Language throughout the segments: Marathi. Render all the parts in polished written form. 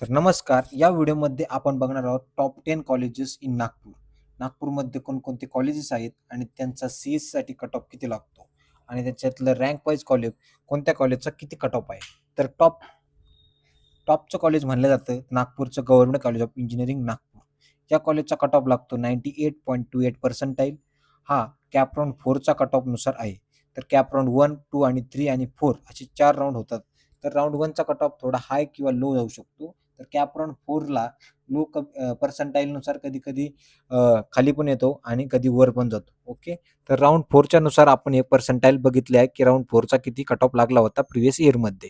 तर नमस्कार. या व्हिडिओमध्ये आपण बघणार आहोत टॉप 10 कॉलेजेस इन नागपूर. नागपूरमध्ये कोणकोणते कॉलेजेस आहेत आणि त्यांचा सी-एससाठी कट ऑफ किती लागतो आणि त्याच्यातलं रँक वाईज कॉलेज कोणत्या कॉलेजचा किती कट ऑफ आहे. तर टॉपचं कॉलेज म्हणलं जातं नागपूरचं government college of engineering Nagpur. या कॉलेजचा कट ऑफ लागतो 98.28 पर्सेंटाईल. हा कॅप राउंड 4चा कट ऑफनुसार आहे. तर कॅप राउंड 1, 2 आणि 3 आणि 4 असे 4 राउंड होतात. तर राउंड 1चा कट ऑफ थोडा हाय किंवा लो जाऊ शकतो. तर कॅप राउंड 4ला लो पर्सेंटाईलनुसार कधी-कधी खाली पण येतो आणि कधी वर पण जातो. ओके. तर राउंड 4च्या नुसार आपण हे पर्सेंटाईल बघितले आहे, की राउंड 4चा किती कट ऑफ लागला होता प्रिव्हियस इयरमध्ये.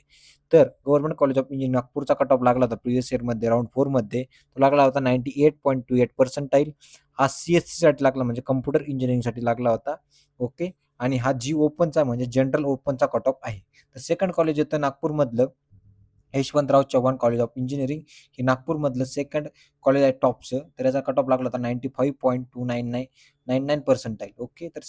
तर गव्हर्नमेंट कॉलेज ऑफ इंजिनिअरिंग नागपूरचा कट ऑफ लागला होता प्रिव्हियस इयरमध्ये राउंड 4मध्ये. तो लागला होता 98.28 पर्सेंटाईल. हा सी-एस-सीसाठी लागला म्हणजे कॉम्प्युटर इंजिनिअरिंगसाठी लागला होता. ओके. आणि हा जी ओपनचा म्हणजे जनरल ओपनचा कट ऑफ आहे. तर सेकंड कॉलेज येतं नागपूरमधलं Yashwantrao Chavan college of engineering. हे नागपूरमधलं सेकंड कॉलेज आहे टॉपचं. तर याचा कट ऑफ लागला होता 95.299 पर्सेंटाईल. ओके. तर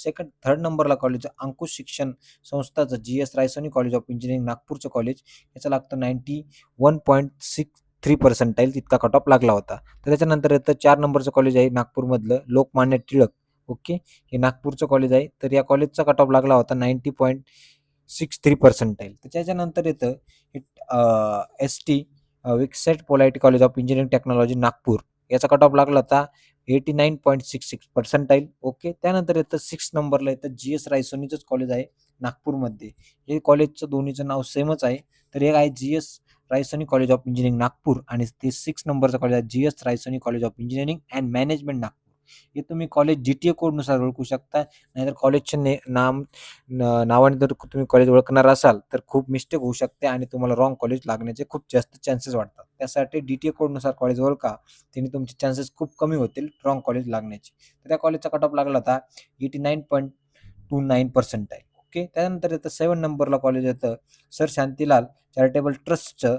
थर्ड नंबरला कॉलेज अंकुश शिक्षण संस्थाचं G S. Raisoni college of engineering नागपूरचं कॉलेज. याचं लागतं 91.63 पर्सेंटाईल तितका कट ऑफ लागला होता. तर त्याच्यानंतर येतं 4 नंबरचं कॉलेज आहे नागपूरमधलं लोकमान्य टिळक. ओके. हे नागपूरचं कॉलेज आहे. तर या कॉलेजचा कट ऑफ लागला होता 90.63 पर्सेंटाईल. तर त्याच्यानंतर येतं S T Vincent Pallotti college of engineering technology Nagpur. याचा कट ऑफ लागला होता 89.66 पर्सेंटाईल. ओके. त्यानंतर येतं 6 नंबरला येतं जी.एस. रायसोनीचंच कॉलेज आहे नागपूरमध्ये. हे कॉलेजचं दोन्हीचं नाव सेमच आहे. तर एक आहे GS. Raisoni college of engineering Nagpur आणि ते 6 नंबरचं कॉलेज आहे GS. Raisoni college of engineering and management Nagpur. हे तुम्ही कॉलेज जी-टी-ए कोडनुसार ओळखू शकता. नाहीतर कॉलेजचे नावाने जर तुम्ही कॉलेज ओळखणार असाल तर खूप मिस्टेक होऊ शकते आणि तुम्हाला रॉंग कॉलेज लागण्याचे खूप जास्त चान्सेस वाटतात. त्यासाठी डी-टी-ए कोडनुसार कॉलेज ओळखा. त्याने तुमचे चान्सेस खूप कमी होतील रॉंग कॉलेज लागण्याचे. तर त्या कॉलेजचा कट ऑफ लागला होता 89.29 पर्सेंटाईल. ओके. त्यानंतर येतं 7 नंबरला कॉलेज येतं सर शांतीलाल चॅरिटेबल ट्रस्टचं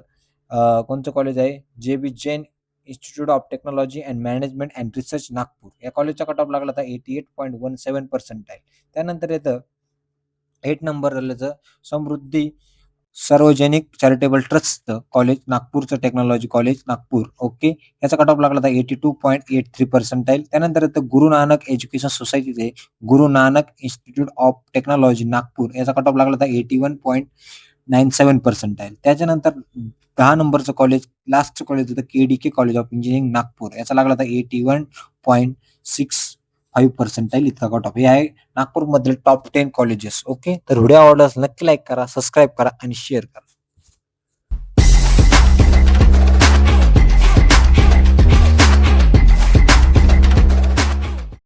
कोणतं कॉलेज आहे JB. Jain institute of technology and management and research Nagpur. या कॉलेजचा कट ऑफ लागला होता 88.17 पर्सेंटाईल. त्यानंतर येतं 8 नंबरला समृद्धी सार्वजनिक चॅरिटेबल ट्रस्टचं कॉलेज नागपूरचं टेक्नॉलॉजी कॉलेज नागपूर. ओके. याचा कट ऑफ लागला होता 82.83 पर्सेंटाईल. त्यानंतर येतं गुरु नानक एज्युकेशन सोसायटीचे Guru Nanak institute of technology Nagpur. याचा कट ऑफ लागला होता 81.97 पर्सेंटाईल. त्याच्यानंतर 10 नंबरचं कॉलेज लास्टचं कॉलेज होतं के-डी-के कॉलेज ऑफ इंजिनिअरिंग नागपूर. याचा लागला होता 81.65 पर्सेंटाईल इतका कट ऑफ. हे आहे नागपूरमधील टॉप 10 कॉलेजेस. ओके. तर व्हिडिओ आवडला नक्की लाईक करा, सबस्क्राईब करा आणि शेअर करा.